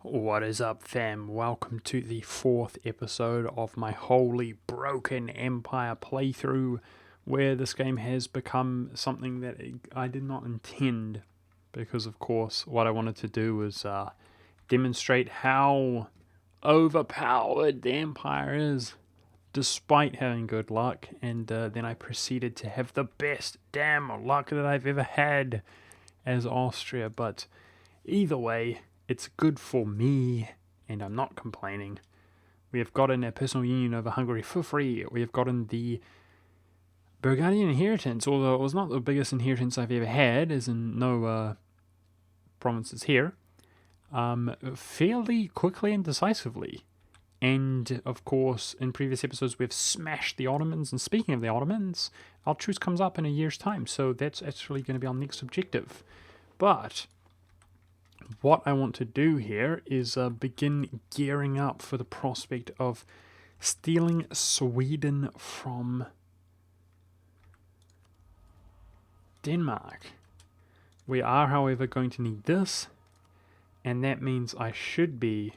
What is up, fam? Welcome to the fourth episode of my Holy Broken Empire playthrough, where this game has become something that I did not intend, because of course what I wanted to do was demonstrate how overpowered the Empire is, despite having good luck, and then I proceeded to have the best damn luck that I've ever had as Austria, but either way, it's good for me, and I'm not complaining. We have gotten a personal union over Hungary for free. We have gotten the Burgundian inheritance, although it was not the biggest inheritance I've ever had, as in no provinces here, fairly quickly and decisively. And, of course, in previous episodes, we've smashed the Ottomans. And speaking of the Ottomans, our truce comes up in a year's time, so that's actually going to be our next objective. But what I want to do here is begin gearing up for the prospect of stealing Sweden from Denmark. We are, however, going to need this, and that means I should be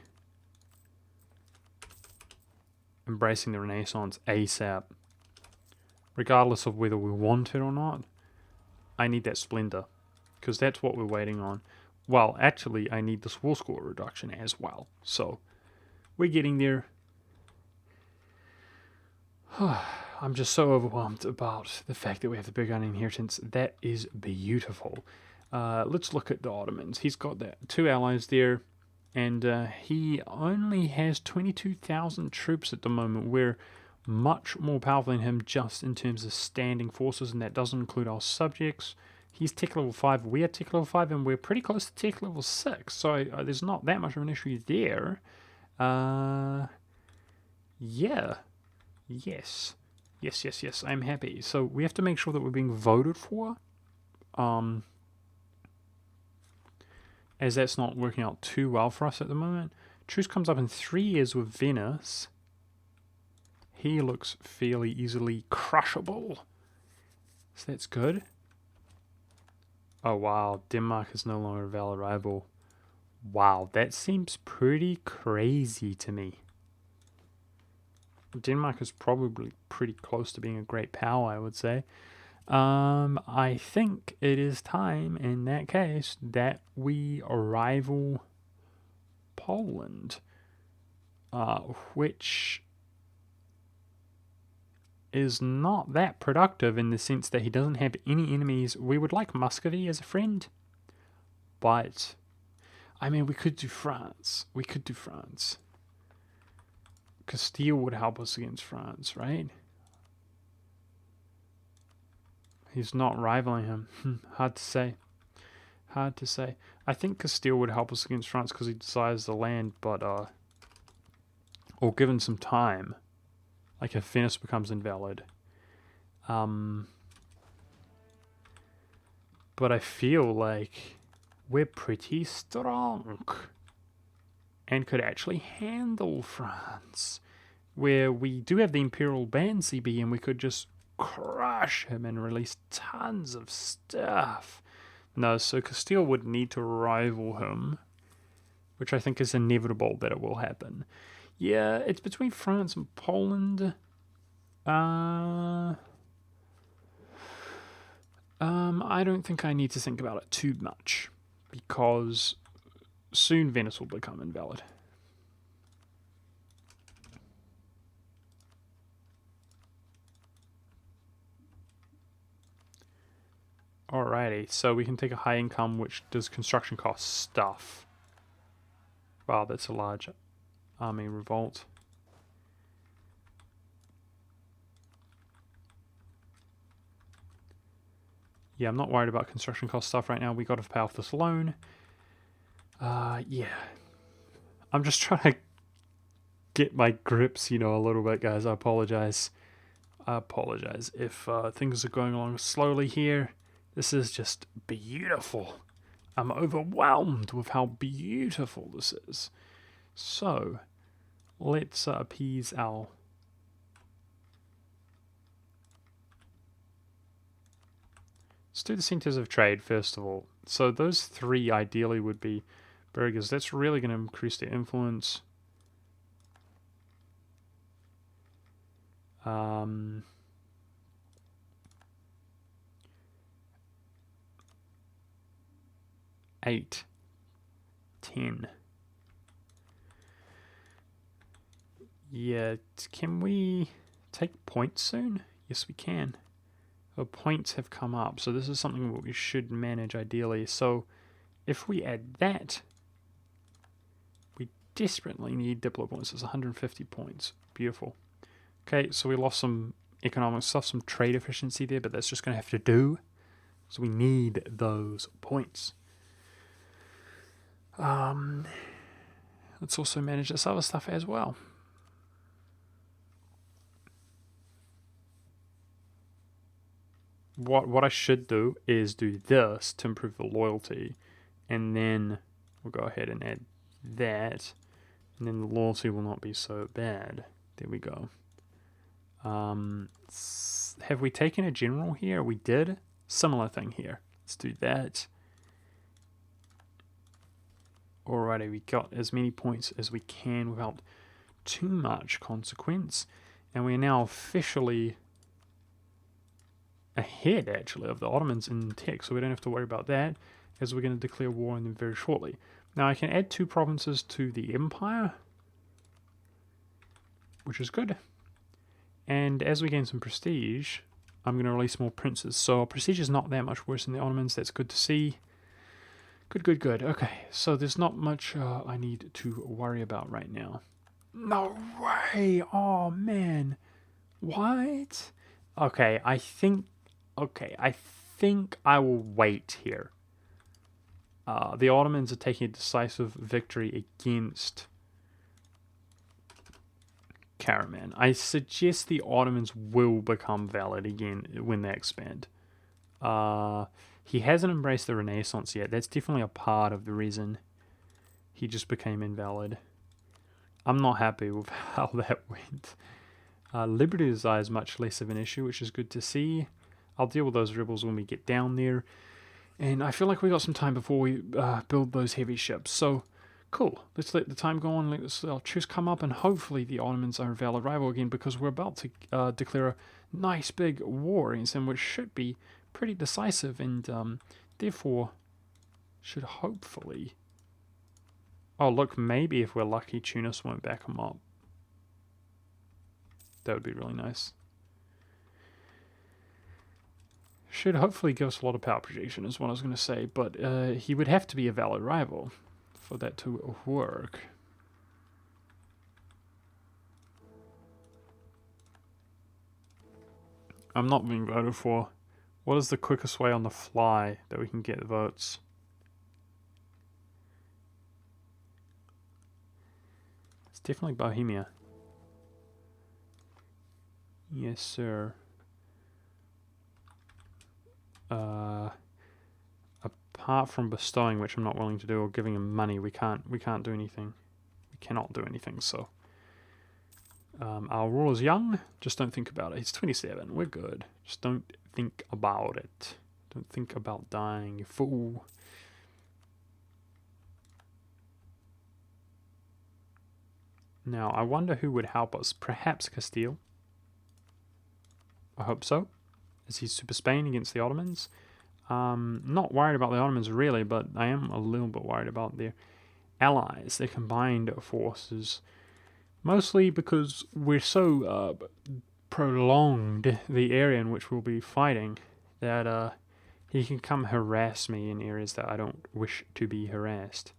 embracing the Renaissance ASAP. Regardless of whether we want it or not, I need that splendor, because that's what we're waiting on. Well, actually, I need this war score reduction as well. So, we're getting there. I'm just so overwhelmed about the fact that we have the Burgundian inheritance. That is beautiful. Let's look at the Ottomans. He's got two allies there, and he only has 22,000 troops at the moment. We're much more powerful than him just in terms of standing forces, and that doesn't include our subjects. He's tech level 5, we're tech level 5, and we're pretty close to tech level 6, so there's not that much of an issue there. Yeah. Yes, I'm happy. So we have to make sure that we're being voted for, as that's not working out too well for us at the moment. Truce comes up in 3 years with Venice. He looks fairly easily crushable, so that's good. Oh wow, Denmark is no longer a valid rival. Wow, that seems pretty crazy to me. Denmark is probably pretty close to being a great power, I would say. I think it is time, in that case, that we rival Poland, which is not that productive in the sense that he doesn't have any enemies. We would like Muscovy as a friend, but I mean, we could do France. Castile would help us against France, right? He's not rivaling him. Hard to say. I think Castile would help us against France because he desires the land, but or given some time, like if Venice becomes invalid. But I feel like we're pretty strong and could actually handle France, where we do have the Imperial Band CB and we could just crush him and release tons of stuff. No, so Castile would need to rival him, which I think is inevitable that it will happen. Yeah, it's between France and Poland. I don't think I need to think about it too much, because soon Venice will become invalid. Alrighty, so we can take a high income which does construction cost stuff. Wow, that's a large army revolt. Yeah, I'm not worried about construction cost stuff right now. We got to pay off this loan. Yeah. I'm just trying to get my grips, a little bit, guys. I apologize. If things are going along slowly here. This is just beautiful. I'm overwhelmed with how beautiful this is. So, let's appease our... Let's do the centers of trade first of all. So those 3 ideally would be burghers. That's really going to increase their influence. 8, 10. Yeah, can we take points soon? Yes, we can. The points have come up, so this is something that we should manage ideally. So if we add that, we desperately need Diplo points. It's 150 points. Beautiful. Okay, so we lost some economic stuff, some trade efficiency there, but that's just going to have to do. So we need those points. Let's also manage this other stuff as well. What I should do is do this to improve the loyalty, and then we'll go ahead and add that, and then the loyalty will not be so bad. There we go. Have we taken a general here? We did. Similar thing here. Let's do that. Alrighty, we got as many points as we can without too much consequence, and we're now officially ahead, actually, of the Ottomans in tech, so we don't have to worry about that, as we're going to declare war on them very shortly. Now, I can add 2 provinces to the empire, which is good. And as we gain some prestige, I'm going to release more princes. So prestige is not that much worse than the Ottomans. That's good to see. Good. Okay, so there's not much I need to worry about right now. No way! Oh, man. What? Okay, I think I will wait here. The Ottomans are taking a decisive victory against Karaman. I suggest the Ottomans will become valid again when they expand. He hasn't embraced the Renaissance yet. That's definitely a part of the reason he just became invalid. I'm not happy with how that went. Liberty desire is much less of an issue, which is good to see. I'll deal with those rebels when we get down there. And I feel like we got some time before we build those heavy ships. So, cool. Let's let the time go on. Let our truce come up, and hopefully the Ottomans are a valid rival again, because we're about to declare a nice big war against them, which should be pretty decisive, and therefore should hopefully... Oh, look, maybe if we're lucky, Tunis won't back them up. That would be really nice. Should hopefully give us a lot of power projection, is what I was going to say, but he would have to be a valid rival for that to work. I'm not being voted for. What is the quickest way on the fly that we can get votes? It's definitely Bohemia. Yes, sir. Apart from bestowing, which I'm not willing to do, or giving him money, we can't do anything. We cannot do anything. So our ruler's young. Just don't think about it. He's 27. We're good. Just don't think about it. Don't think about dying, you fool. Now, I wonder who would help us. Perhaps Castile. I hope so. Is he Super Spain against the Ottomans? Not worried about the Ottomans really, but I am a little bit worried about their allies, their combined forces. Mostly because we're so prolonged the area in which we'll be fighting that he can come harass me in areas that I don't wish to be harassed.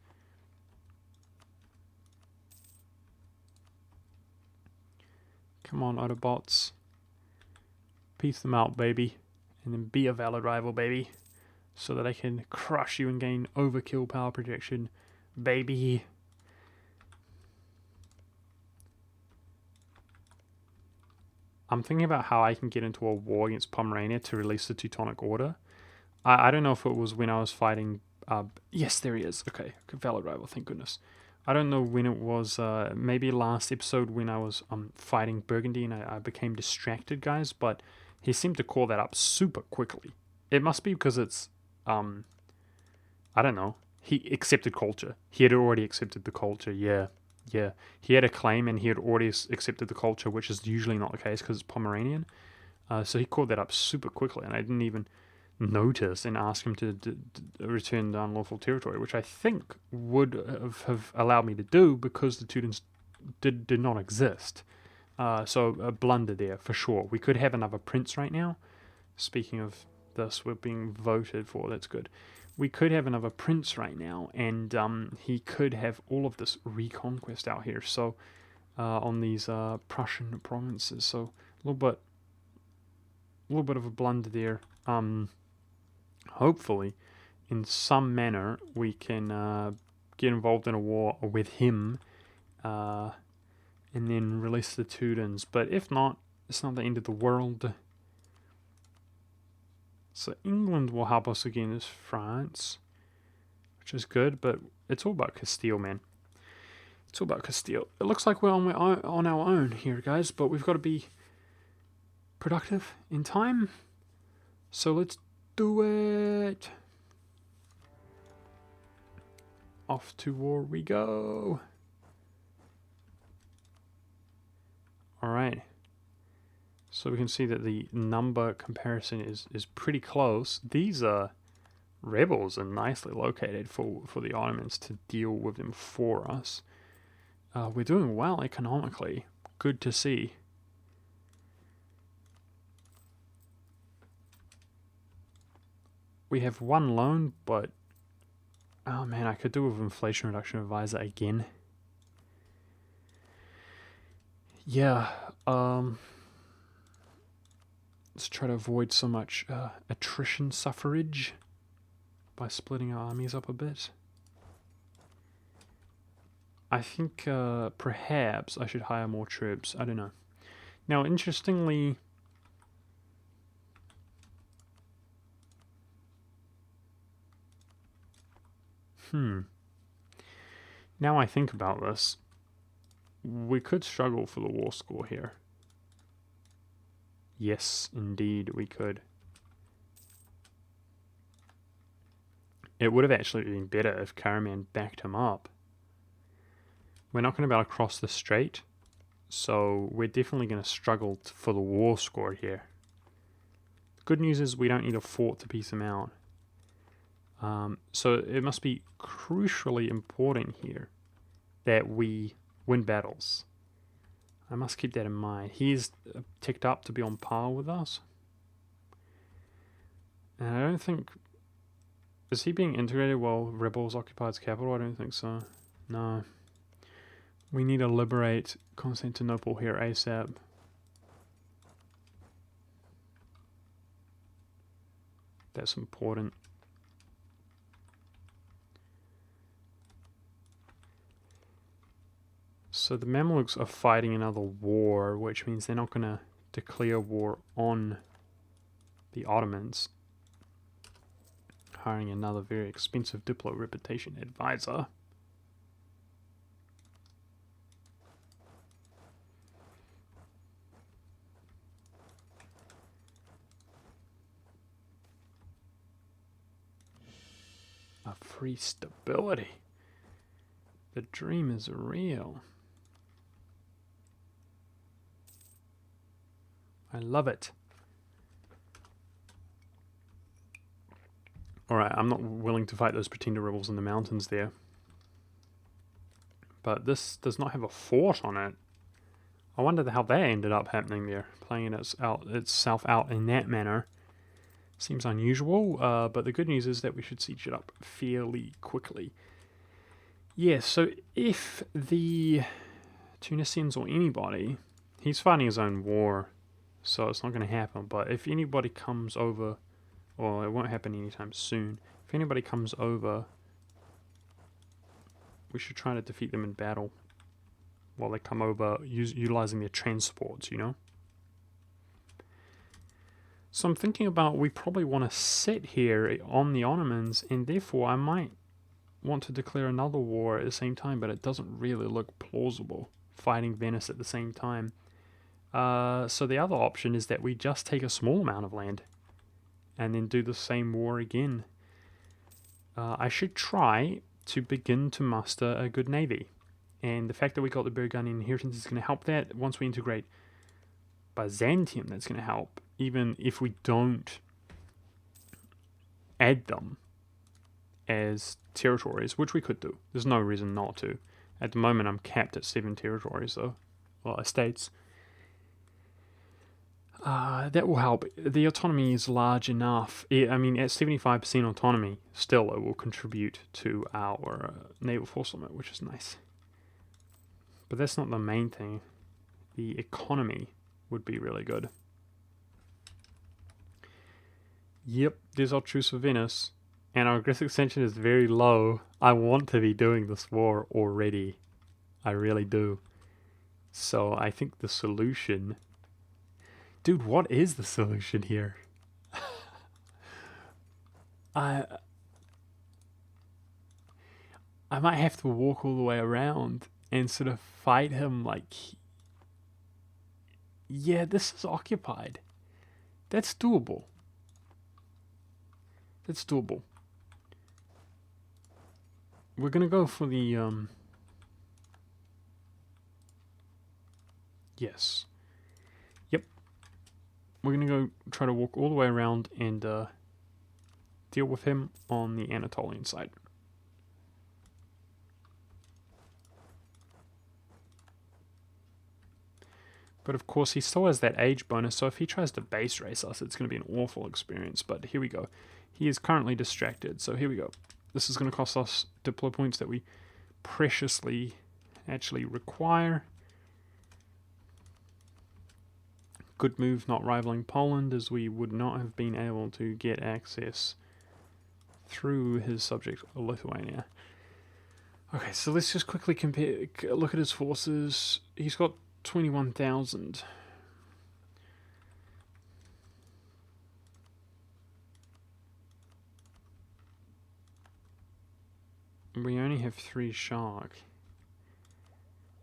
Come on, Autobots. Piece them out, baby. And then be a valid rival, baby. So that I can crush you and gain overkill power projection, baby. I'm thinking about how I can get into a war against Pomerania to release the Teutonic Order. I don't know if it was when I was fighting... yes, there he is. Okay, valid rival, thank goodness. I don't know when it was, maybe last episode when I was fighting Burgundy and I became distracted, guys, but he seemed to call that up super quickly. It must be because it's, I don't know, He accepted culture. He had already accepted the culture, yeah. Yeah. He had a claim and he had already accepted the culture, which is usually not the case because it's Pomeranian. So he called that up super quickly, and I didn't even notice and ask him to return the unlawful territory, which I think would have allowed me to do because the Teutons did not exist. So a blunder there for sure. We could have another prince right now. Speaking of this, we're being voted for. That's good. We could have another prince right now, and he could have all of this reconquest out here. So on these Prussian provinces. So a little bit of a blunder there. Hopefully, in some manner, we can get involved in a war with him, and then release the Teutons. But if not, it's not the end of the world. So England will help us against France, which is good, but it's all about Castile, man. It's all about Castile. It looks like we're on our own here, guys, but we've got to be productive in time. So let's do it. Off to war we go. Alright. So we can see that the number comparison is pretty close. These rebels are nicely located for the Ottomans to deal with them for us. We're doing well economically. Good to see. We have one loan, but oh man, I could do with inflation reduction advisor again. Yeah, let's try to avoid so much attrition suffrage by splitting our armies up a bit. I think perhaps I should hire more troops. I don't know. Now, interestingly, now I think about this, we could struggle for the war score here. Yes, indeed, we could. It would have actually been better if Karaman backed him up. We're not going to be able to cross the strait, so we're definitely going to struggle for the war score here. The good news is we don't need a fort to piece him out. So it must be crucially important here that we win battles. I must keep that in mind. He's ticked up to be on par with us. And I don't think... Is he being integrated while rebels occupy its capital? I don't think so. No. We need to liberate Constantinople here ASAP. That's important. So the Mamluks are fighting another war, which means they're not going to declare war on the Ottomans. Hiring another very expensive Diplo reputation advisor. A free stability. The dream is real. I love it. Alright, I'm not willing to fight those pretender rebels in the mountains there. But this does not have a fort on it. I wonder how that ended up happening there. Playing itself out in that manner. Seems unusual, but the good news is that we should siege it up fairly quickly. Yeah, so if the Tunisians or anybody... He's fighting his own war, so it's not going to happen. But if anybody comes over... Well, it won't happen anytime soon. If anybody comes over, we should try to defeat them in battle while they come over, utilizing their transports, you know? So I'm thinking about we probably want to sit here on the Ottomans, and therefore I might want to declare another war at the same time, but it doesn't really look plausible, fighting Venice at the same time. So the other option is that we just take a small amount of land and then do the same war again. I should try to begin to muster a good navy. And the fact that we got the Burgundian inheritance is going to help that. Once we integrate Byzantium, that's going to help. Even if we don't add them as territories, which we could do. There's no reason not to. At the moment, I'm capped at 7 territories, though. Well, estates. That will help. The autonomy is large enough. I mean, at 75% autonomy, still it will contribute to our naval force limit, which is nice. But that's not the main thing. The economy would be really good. Yep, there's our truce for Venice. And our aggressive extension is very low. I want to be doing this war already. I really do. So I think the solution... Dude, what is the solution here? I might have to walk all the way around and sort of fight him like... Yeah, this is occupied. That's doable. That's doable. We're going to go for the... Yes. Yep. We're going to go try to walk all the way around and deal with him on the Anatolian side. But of course, he still has that age bonus, so if he tries to base race us, it's going to be an awful experience. But here we go. He is currently distracted, so here we go. This is going to cost us diplo points that we preciously actually require. Good move not rivaling Poland, as we would not have been able to get access through his subject Lithuania. Okay, so let's just quickly compare. Look at his forces. He's got 21,000. We only have 3 shark.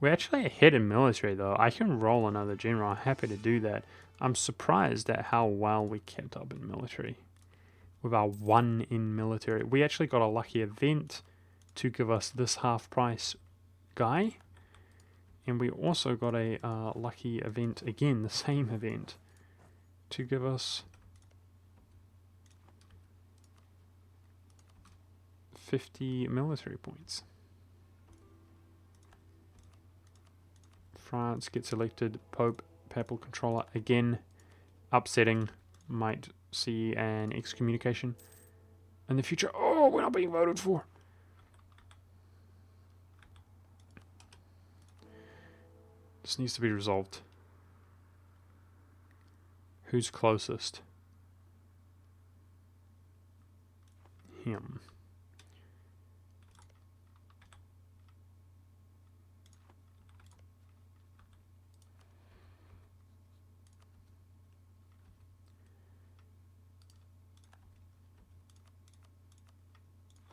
We're actually ahead in military, though. I can roll another general. I'm happy to do that. I'm surprised at how well we kept up in military. With our 1 in military. We actually got a lucky event to give us this half price guy. And we also got a lucky event, again, the same event, to give us 50 military points. France gets elected Pope, Papal Controller, again, upsetting, might see an excommunication in the future. Oh, we're not being voted for. This needs to be resolved. Who's closest? Him.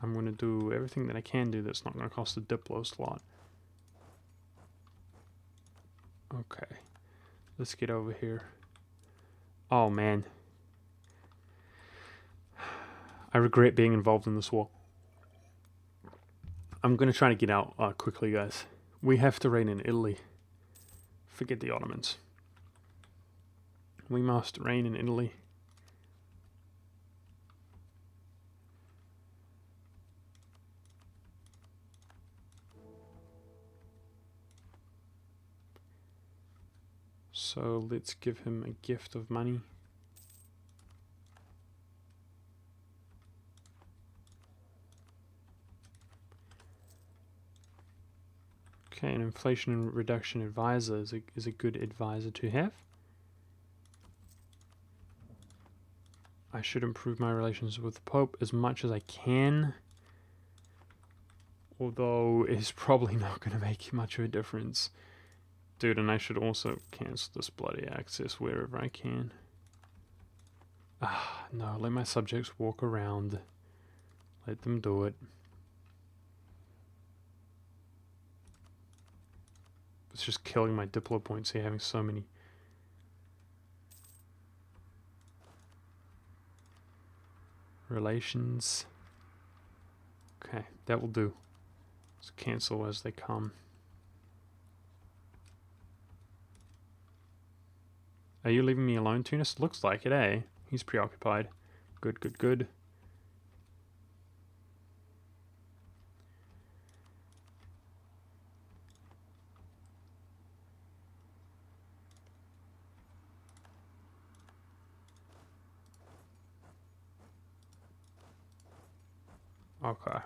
I'm going to do everything that I can do that's not going to cost a Diplo slot. Okay. Let's get over here. Oh, man. I regret being involved in this war. I'm going to try to get out quickly, guys. We have to reign in Italy. Forget the Ottomans. We must reign in Italy. So let's give him a gift of money. Okay, an inflation and reduction advisor is a good advisor to have. I should improve my relations with the Pope as much as I can. Although it's probably not going to make much of a difference. Dude, and I should also cancel this bloody access wherever I can. Ah, no, let my subjects walk around. Let them do it. It's just killing my Diplo points here, having so many. Relations. Okay, that will do. Let's cancel as they come. Are you leaving me alone, Tunis? Looks like it, eh? He's preoccupied. Good, good, good. Okay.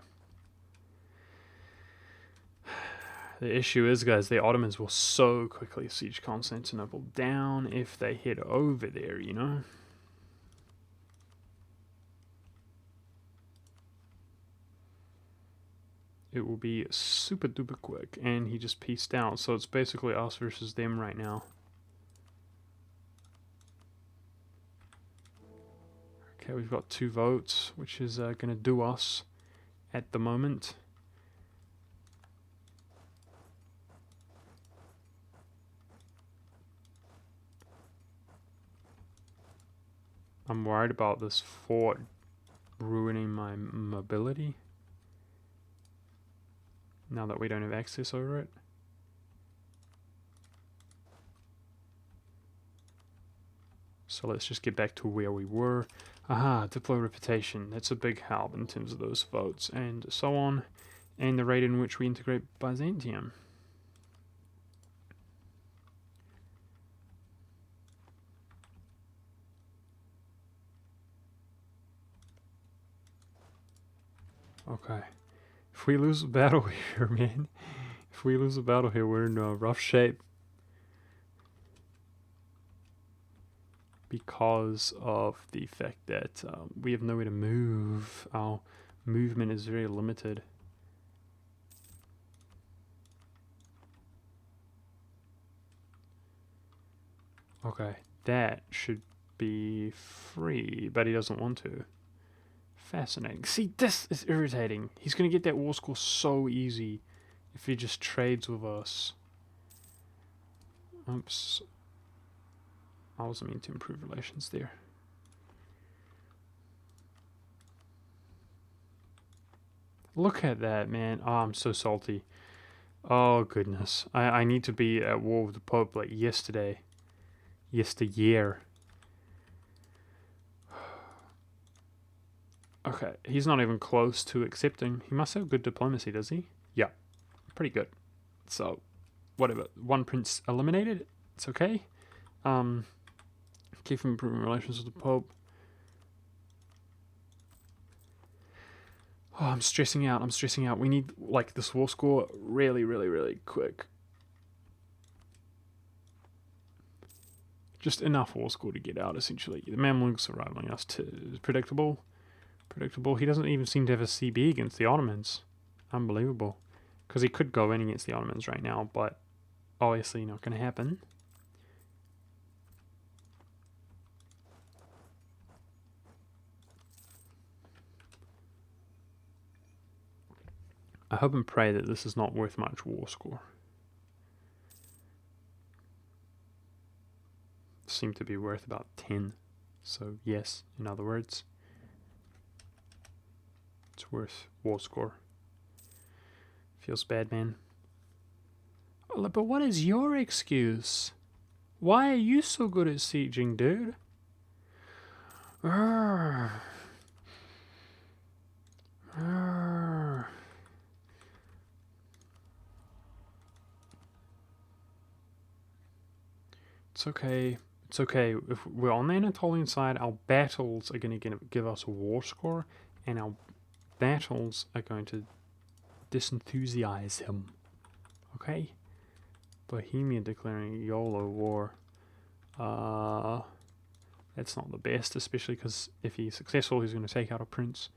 The issue is, guys, the Ottomans will so quickly siege Constantinople down if they head over there, you know? It will be super duper quick, and he just pieced out, so it's basically us versus them right now. Okay, we've got 2 votes, which is going to do us at the moment. I'm worried about this fort ruining my mobility now that we don't have access over it. So let's just get back to where we were. Aha, diplo reputation. That's a big help in terms of those votes and so on. And the rate in which we integrate Byzantium. Okay. If we lose a battle here, man. If we lose a battle here, we're in a rough shape. Because of the fact that we have nowhere to move. Our movement is very limited. Okay, that should be free, but he doesn't want to. Fascinating. See, this is irritating. He's going to get that war score so easy if he just trades with us. Oops. I wasn't meaning to improve relations there. Look at that, man. Oh, I'm so salty. Oh, goodness. I need to be at war with the Pope like yesterday. Yesteryear. Okay, he's not even close to accepting. He must have good diplomacy, does he? Yeah, pretty good. So, whatever. One prince eliminated. It's okay. Keep improving relations with the Pope. Oh, I'm stressing out. I'm stressing out. We need, like, this war score really, really, really quick. Just enough war score to get out, essentially. The Mamluks are rivaling us too. Predictable. Predictable. He doesn't even seem to have a CB against the Ottomans. Unbelievable. Because he could go in against the Ottomans right now, but obviously not going to happen. I hope and pray that this is not worth much war score. Seem to be worth about 10. So yes, in other words, it's worth war score. Feels bad, man. But what is your excuse? Why are you so good at sieging, dude? Arrgh. Arrgh. It's okay. It's okay. If we're on the Anatolian side, our battles are going to give us a war score, and our battles are going to disenthusiaze him. Okay? Bohemia declaring YOLO war. That's not the best, especially because if he's successful, he's going to take out a prince.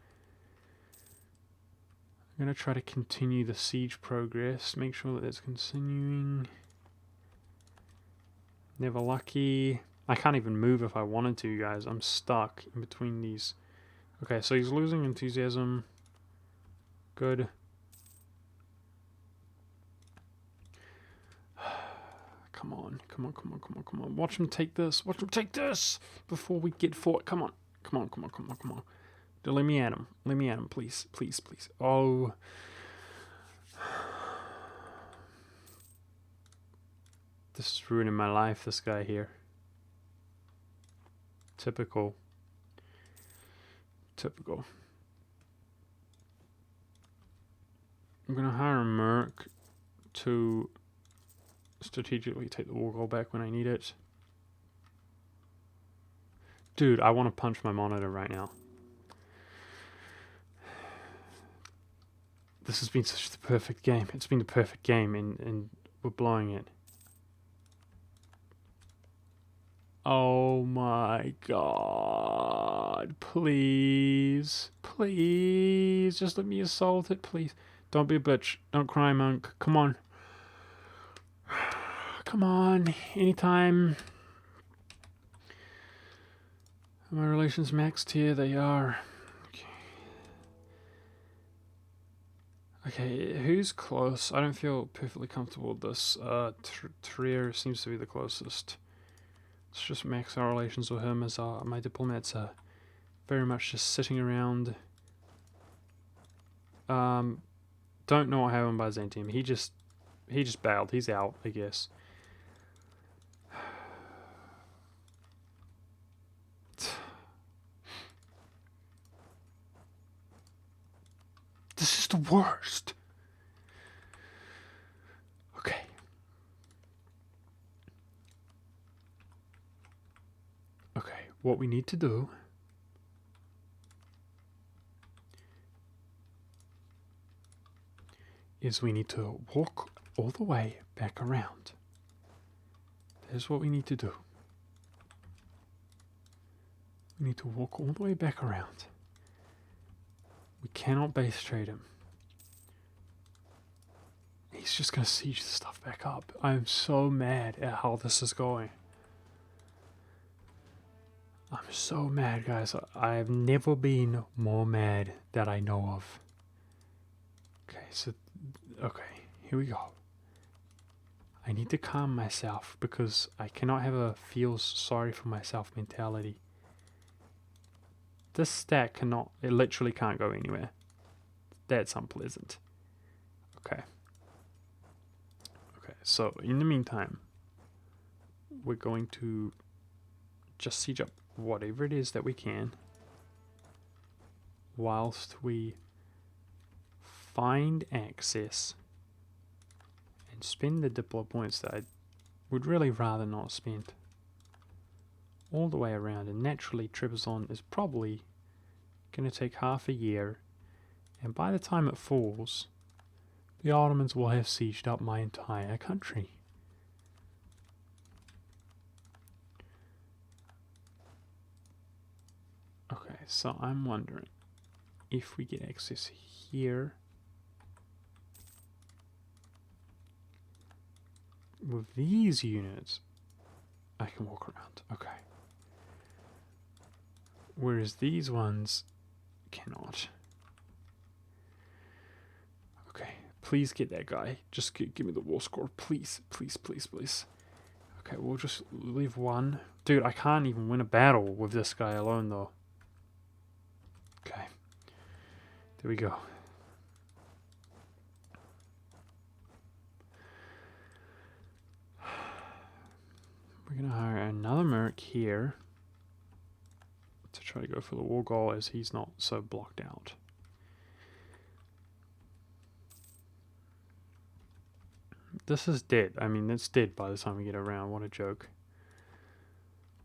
I'm going to try to continue the siege progress, make sure that it's continuing. Never lucky. I can't even move if I wanted to, guys. I'm stuck in between these. Okay, so he's losing enthusiasm. Good. Come on, come on, come on, come on, come on. Watch him take this. Watch him take this before we get fought. Come on. Come on, come on, come on, come on. Let me at him. Let me at him, please. Please, please. Oh. This is ruining my life, this guy here. Typical. Typical. I'm going to hire a merc to strategically take the war goal back when I need it. Dude, I want to punch my monitor right now. This has been such the perfect game. It's been the perfect game, and we're blowing it. Oh my god. Please. Please. Just let me assault it, please. Don't be a bitch. Don't cry, monk. Come on. Come on. Anytime. Are my relations maxed here? They are. Okay, who's close? I don't feel perfectly comfortable with this. Trier seems to be the closest. Let's just max our relations with him, as my diplomats are very much just sitting around. Don't know what happened by Byzantium. He just bailed. He's out, I guess. This is the worst. Okay. Okay, what we need to do is we need to walk all the way back around. There's what we need to do. We need to walk all the way back around. We cannot base trade him. He's just going to siege the stuff back up. I'm so mad at how this is going. I'm so mad, guys. I've never been more mad that I know of. Okay, here we go. I need to calm myself because I cannot have a feel sorry for myself mentality. This stack it literally can't go anywhere. That's unpleasant. Okay, so in the meantime, we're going to just siege up whatever it is that we can whilst we find access and spend the diplo points that I would really rather not spend all the way around. And naturally Trebizond is probably going to take half a year, and by the time it falls, the Ottomans will have sieged up my entire country. Okay, so I'm wondering if we get access here with these units, I can walk around. Okay. Whereas these ones cannot. Okay, please get that guy. Just give me the war score. Please, please, please, please. Okay, we'll just leave one. Dude, I can't even win a battle with this guy alone, though. Okay. There we go. We're going to hire another merc here to try to go for the war goal, as he's not so blocked out. This is dead. I mean, it's dead by the time we get around. What a joke.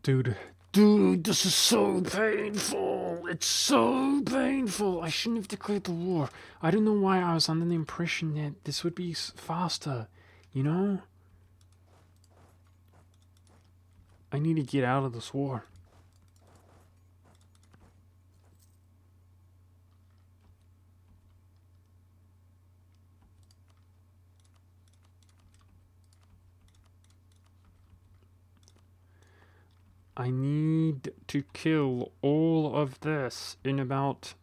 Dude, this is so painful. It's so painful. I shouldn't have declared the war. I don't know why I was under the impression that this would be faster, you know? I need to get out of this war. I need to kill all of this in about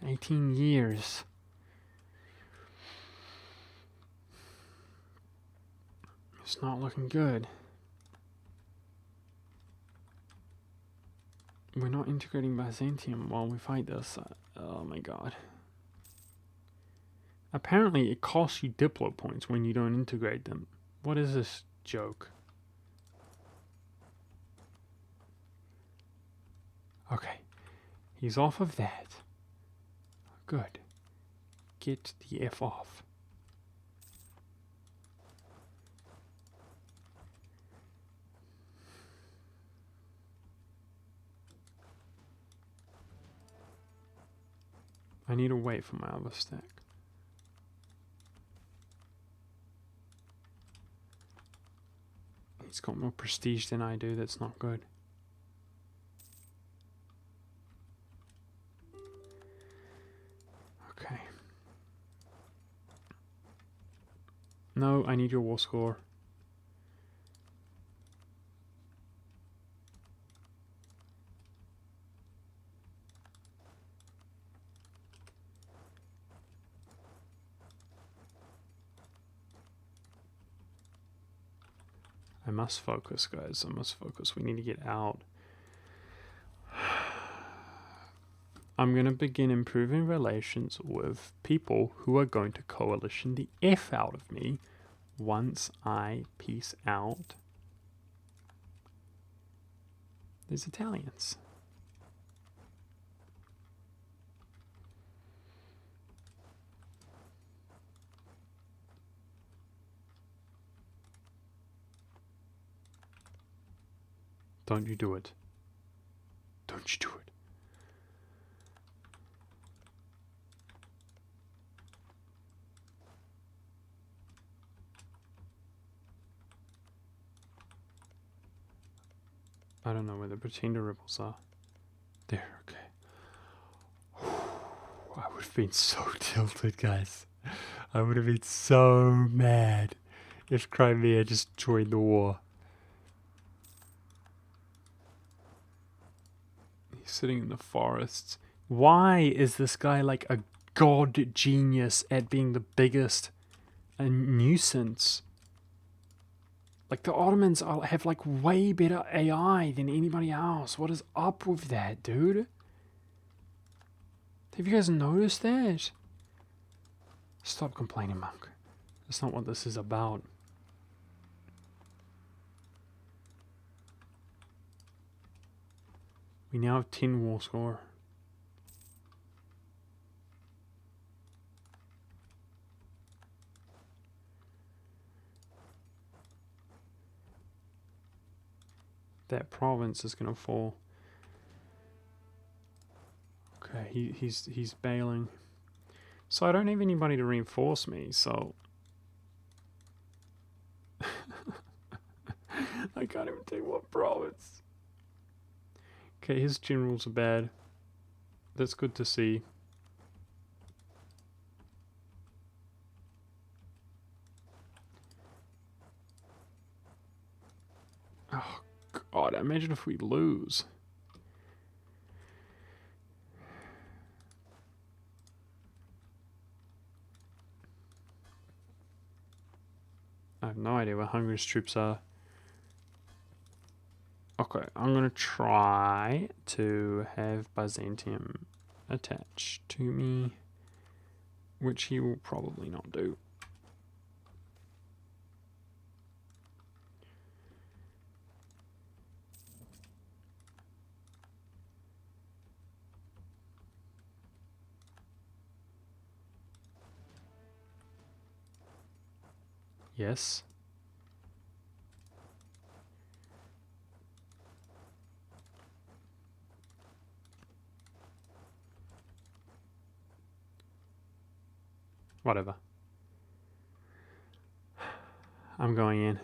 18 years. It's not looking good. We're not integrating Byzantium while we fight this. Oh my god. Apparently it costs you Diplo points when you don't integrate them. What is this joke? Okay. He's off of that. Good. Get the F off. I need to wait for my other stack. He's got more prestige than I do. That's not good. Okay. No, I need your war score. I must focus, guys. I must focus. We need to get out. I'm going to begin improving relations with people who are going to coalition the F out of me once I peace out these Italians. Don't you do it. Don't you do it. I don't know where the pretender rebels are. There, okay. I would have been so tilted, guys. I would have been so mad if Crimea just joined the war. He's sitting in the forests. Why is this guy like a god genius at being the biggest nuisance? Like, the Ottomans have, like, way better AI than anybody else. What is up with that, dude? Have you guys noticed that? Stop complaining, Monk. That's not what this is about. We now have 10 war score. That province is gonna fall. Okay, he's bailing. So I don't have anybody to reinforce me, so I can't even take one province. Okay, his generals are bad. That's good to see. Oh god, imagine if we lose. I have no idea where Hungary's troops are. Okay, I'm gonna try to have Byzantium attached to me, which he will probably not do. Yes. Whatever. I'm going in.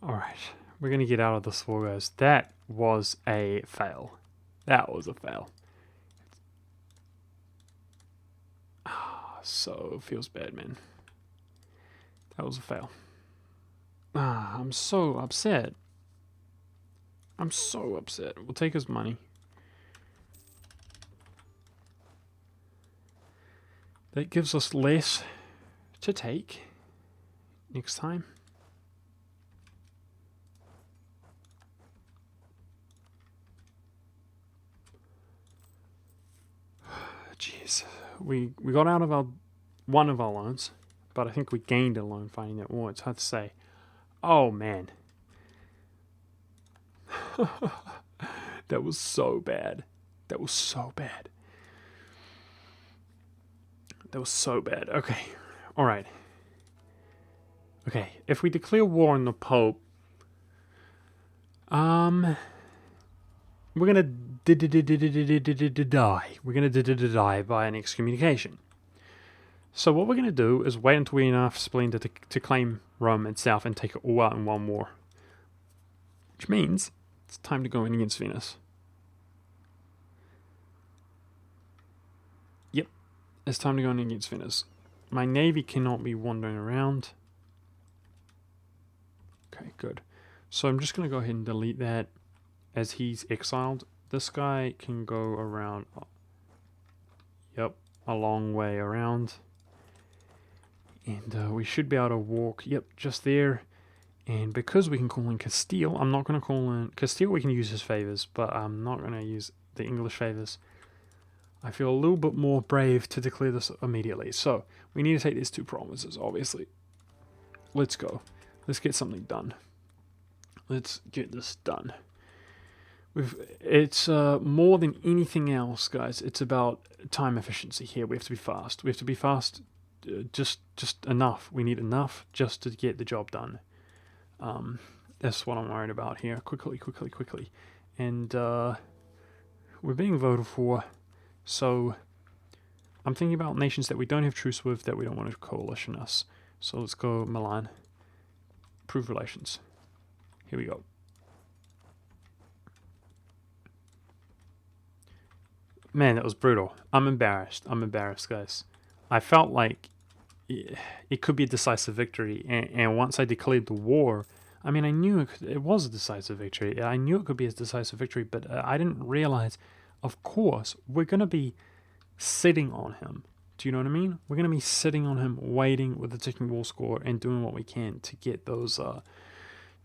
Alright, we're going to get out of this war, guys. That was a fail. That was a fail. So it feels bad, man. That was a fail. I'm so upset. I'm so upset. We'll take his money. That gives us less to take next time. Jeez. We got out of one of our loans, but I think we gained a loan finding that war. It's hard to say. Oh, man. That was so bad. That was so bad. That was so bad. Okay. Alright. Okay. If we declare war on the Pope, we're gonna die. We're gonna die by an excommunication. So what we're gonna do is wait until we have enough spleen to claim Rome itself and take it all out in one war. Which means it's time to go in against Venice. Yep, it's time to go in against Venice. My navy cannot be wandering around. Okay, good. So I'm just going to go ahead and delete that as he's exiled. This guy can go around, yep, a long way around. And we should be able to walk, yep, just there. And because we can call in Castile, I'm not going to call in... Castile, we can use his favors, but I'm not going to use the English favors. I feel a little bit more brave to declare this immediately. So, we need to take these two provinces, obviously. Let's go. Let's get something done. Let's get this done. It's more than anything else, guys. It's about time efficiency here. We have to be fast. We have to be fast just enough. We need enough just to get the job done. That's what I'm worried about here. Quickly. And we're being voted for, so I'm thinking about nations that we don't have truce with, that we don't want to coalition us. So let's go Milan. Improve relations. Here we go. Man, that was brutal. I'm embarrassed, guys. I felt like it could be a decisive victory, and once I declared the war, I mean, I knew it was a decisive victory. I knew it could be a decisive victory, but I didn't realize, of course, we're going to be sitting on him. Do you know what I mean? We're going to be sitting on him, waiting with the ticking war score, and doing what we can to get those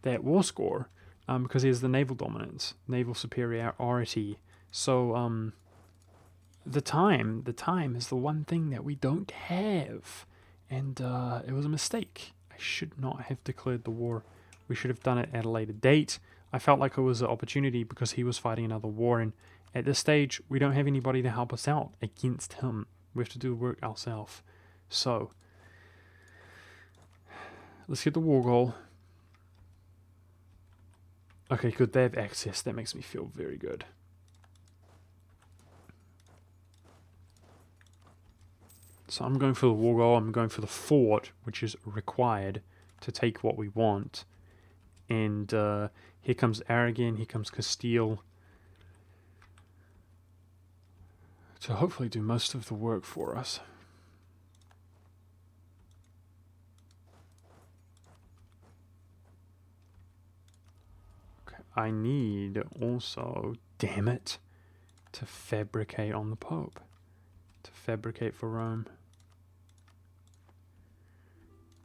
that war score, because he has the naval dominance, naval superiority. So the time is the one thing that we don't have. And it was a mistake. I should not have declared the war. We should have done it at a later date. I felt like it was an opportunity because he was fighting another war, and at this stage, we don't have anybody to help us out against him. We have to do the work ourselves. So, let's get the war goal. Okay, good. They have access. That makes me feel very good. So I'm going for the war goal. I'm going for the fort, which is required to take what we want. And here comes Aragon. Here comes Castile. To hopefully do most of the work for us. Okay, I need also, damn it, to fabricate on the Pope. To fabricate for Rome.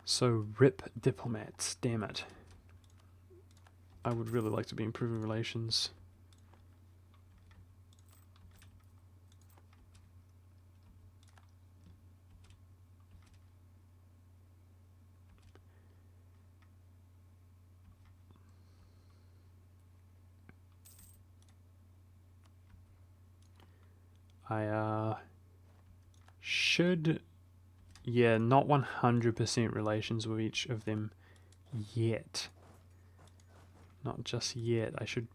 So, rip diplomats, damn it. I would really like to be improving relations. I should, yeah, not 100% relations with each of them yet. Not just yet. I should.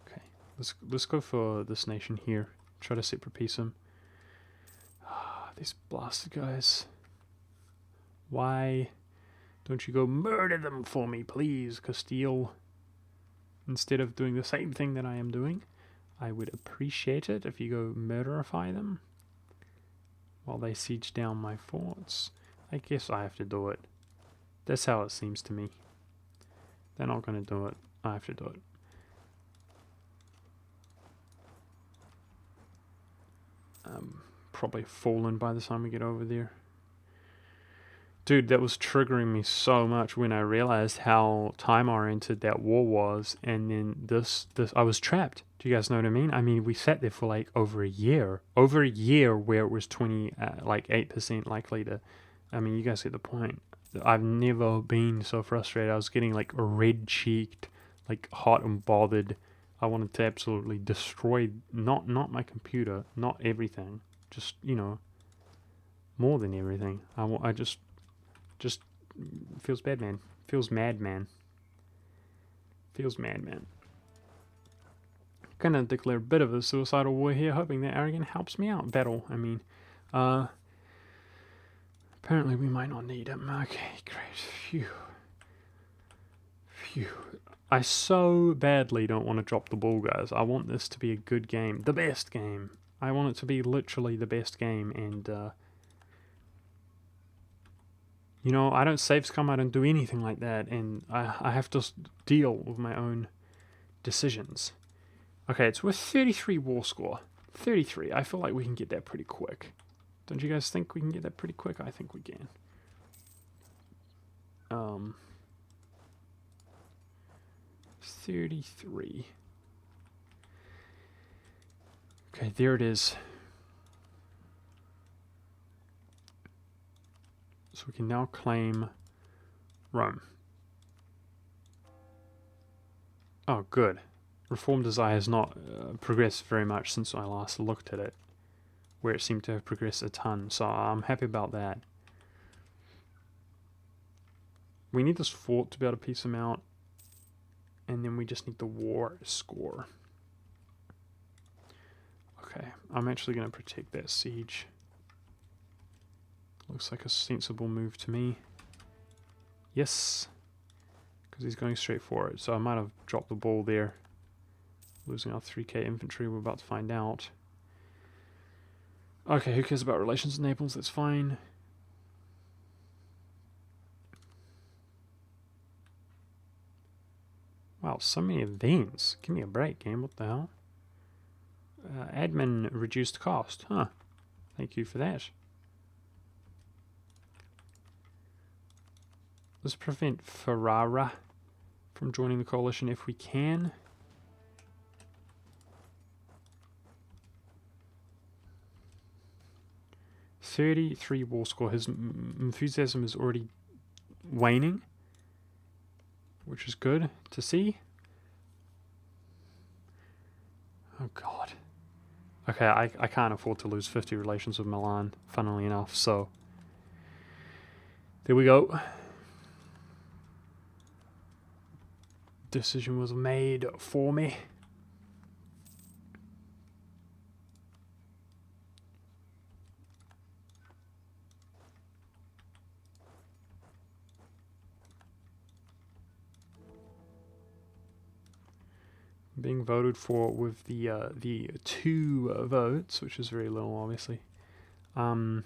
Okay, let's go for this nation here. Try to separate peace them. These blasted guys. Why don't you go murder them for me, please, Castile? Instead of doing the same thing that I am doing. I would appreciate it if you go murderify them while they siege down my forts. I guess I have to do it. That's how it seems to me. They're not going to do it. I have to do it. Probably fallen by the time we get over there. Dude, that was triggering me so much when I realized how time-oriented that war was, and then this, I was trapped. Do you guys know what I mean? I mean, we sat there for like over a year where it was 8% likely to, I mean, you guys get the point. I've never been so frustrated. I was getting like red-cheeked, like hot and bothered. I wanted to absolutely destroy, not my computer, not everything, just, more than everything. I just feels bad, man. Feels mad, man. Gonna declare a bit of a suicidal war here, hoping that arrogant helps me out. Battle, I mean. Apparently we might not need him. Okay, great. Phew. I so badly don't want to drop the ball, guys. I want this to be a good game. The best game. I want it to be literally the best game, and I don't save scum, I don't do anything like that, and I have to deal with my own decisions. Okay, it's with 33 war score. 33. I feel like we can get that pretty quick. Don't you guys think we can get that pretty quick? I think we can. 33. Okay, there it is. So we can now claim Rome. Oh, good. Reform Desire has not progressed very much since I last looked at it, where it seemed to have progressed a ton, so I'm happy about that. We need this fort to be able to piece them out, and then we just need the war score. Okay, I'm actually going to protect that siege. Looks like a sensible move to me. Yes, because he's going straight for it, so I might have dropped the ball there. Losing our 3k infantry, we're about to find out. Okay, who cares about relations with Naples? That's fine. Wow, so many events. Give me a break, game. What the hell? Admin reduced cost. Huh. Thank you for that. Let's prevent Ferrara from joining the coalition if we can. .33 war score. His enthusiasm is already waning, which is good to see. Oh god. Okay, I can't afford to lose 50 relations with Milan, funnily enough, so there we go. Decision was made for me. Being voted for with the 2 votes, which is very little, obviously. Far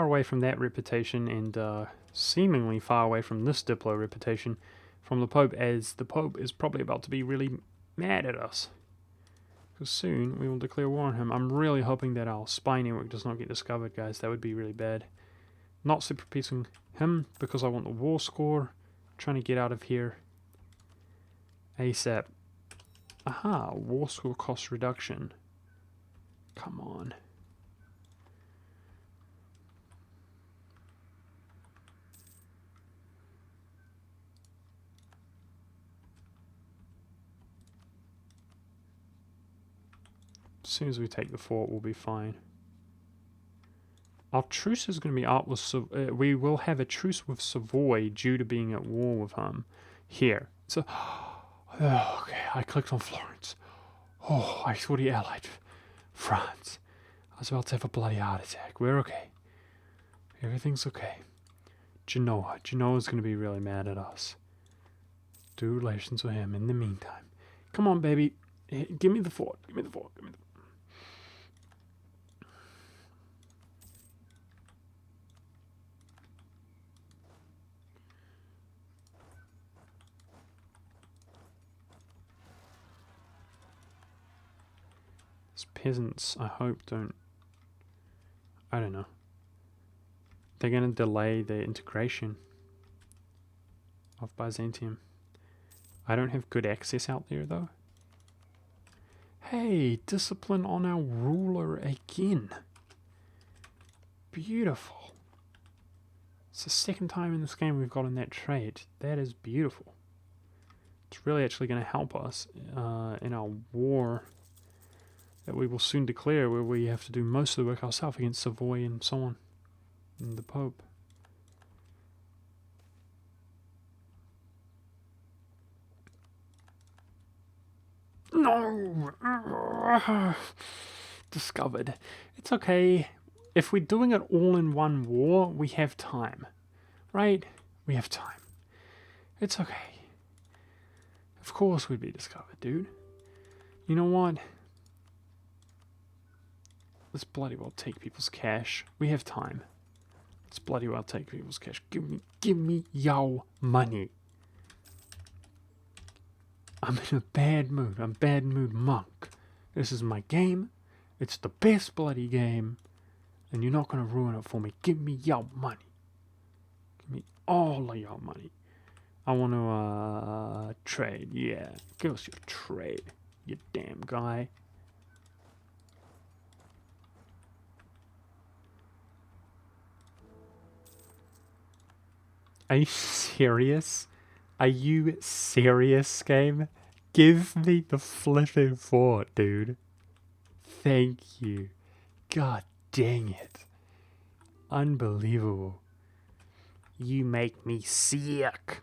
away from that reputation, and seemingly far away from this Diplo reputation from the Pope, as the Pope is probably about to be really mad at us. Because soon we will declare war on him. I'm really hoping that our spy network does not get discovered, guys. That would be really bad. Not super piecing him because I want the war score. Trying to get out of here ASAP. Aha, war score cost reduction. Come on. As soon as we take the fort, we'll be fine. Our truce is going to be out with we will have a truce with Savoy due to being at war with him. Here. So, okay, I clicked on Florence. Oh, I thought he allied France. I was about to have a bloody heart attack. We're okay. Everything's okay. Genoa. Genoa's going to be really mad at us. Do relations with him in the meantime. Come on, baby. Give me the fort. Give me the fort. Give me the fort. These peasants, I hope, don't... I don't know. They're going to delay the integration of Byzantium. I don't have good access out there, though. Hey, discipline on our ruler again. Beautiful. It's the second time in this game we've gotten that trade. That is beautiful. It's really actually going to help us in our war that we will soon declare, where we have to do most of the work ourselves against Savoy and so on, and the Pope. No! Discovered. It's okay. If we're doing it all in one war, we have time. Right? We have time. It's okay. Of course we'd be discovered, dude. You know what? Let's bloody well take people's cash. We have time. Let's bloody well take people's cash. Give me your money. I'm in a bad mood. I'm bad mood monk. This is my game. It's the best bloody game. And you're not going to ruin it for me. Give me your money. Give me all of your money. I want to trade. Yeah. Give us your trade. You damn guy. Are you serious? Are you serious, game? Give me the flipping fort, dude. Thank you. God dang it. Unbelievable. You make me sick.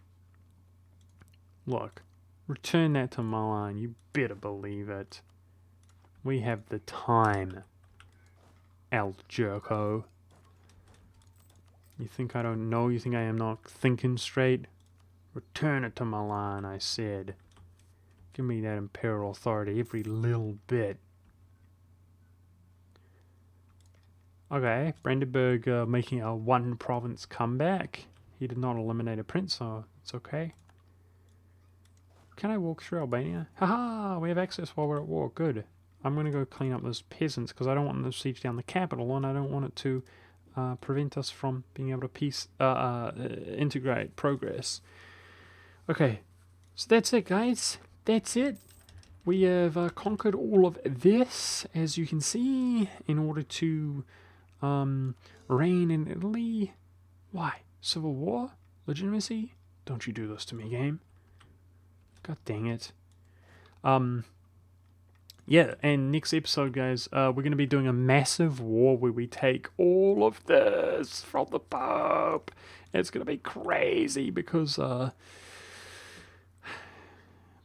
Look, return that to Milan. You better believe it. We have the time, El Jerko. You think I don't know? You think I am not thinking straight? Return it to Milan, I said. Give me that imperial authority, every little bit. Okay, Brandenburg making a one province comeback. He did not eliminate a prince, so it's okay. Can I walk through Albania? Haha, we have access while we're at war. Good. I'm going to go clean up those peasants because I don't want them to siege down the capital, and I don't want it to prevent us from being able to integrate progress. Okay, so that's it, guys. That's it. We have conquered all of this, as you can see, in order to reign in Italy. Why? Civil war? Legitimacy? Don't you do this to me, game. God dang it. Yeah, and next episode, guys, we're going to be doing a massive war where we take all of this from the Pope. It's going to be crazy because of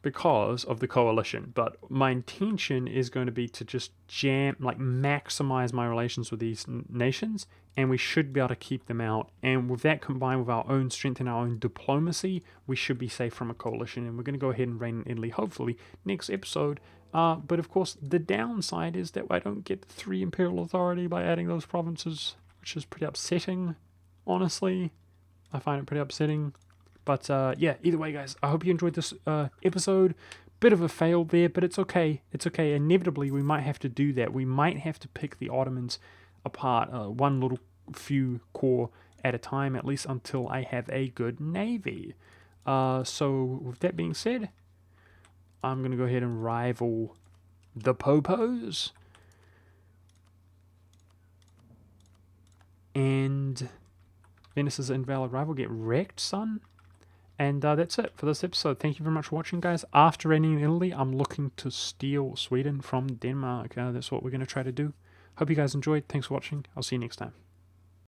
the coalition. But my intention is going to be to just maximize my relations with these nations, and we should be able to keep them out. And with that combined with our own strength and our own diplomacy, we should be safe from a coalition. And we're going to go ahead and reign in Italy, hopefully, next episode. But of course, the downside is that I don't get 3 imperial authority by adding those provinces, which is pretty upsetting, honestly. I find it pretty upsetting. But yeah, either way, guys, I hope you enjoyed this episode. Bit of a fail there, but it's okay. It's okay. Inevitably, we might have to do that. We might have to pick the Ottomans apart, one little few corps at a time, at least until I have a good navy. So with that being said, I'm going to go ahead and rival the Popos. And Venice's invalid rival, get wrecked, son. And that's it for this episode. Thank you very much for watching, guys. After reigning in Italy, I'm looking to steal Sweden from Denmark. That's what we're going to try to do. Hope you guys enjoyed. Thanks for watching. I'll see you next time.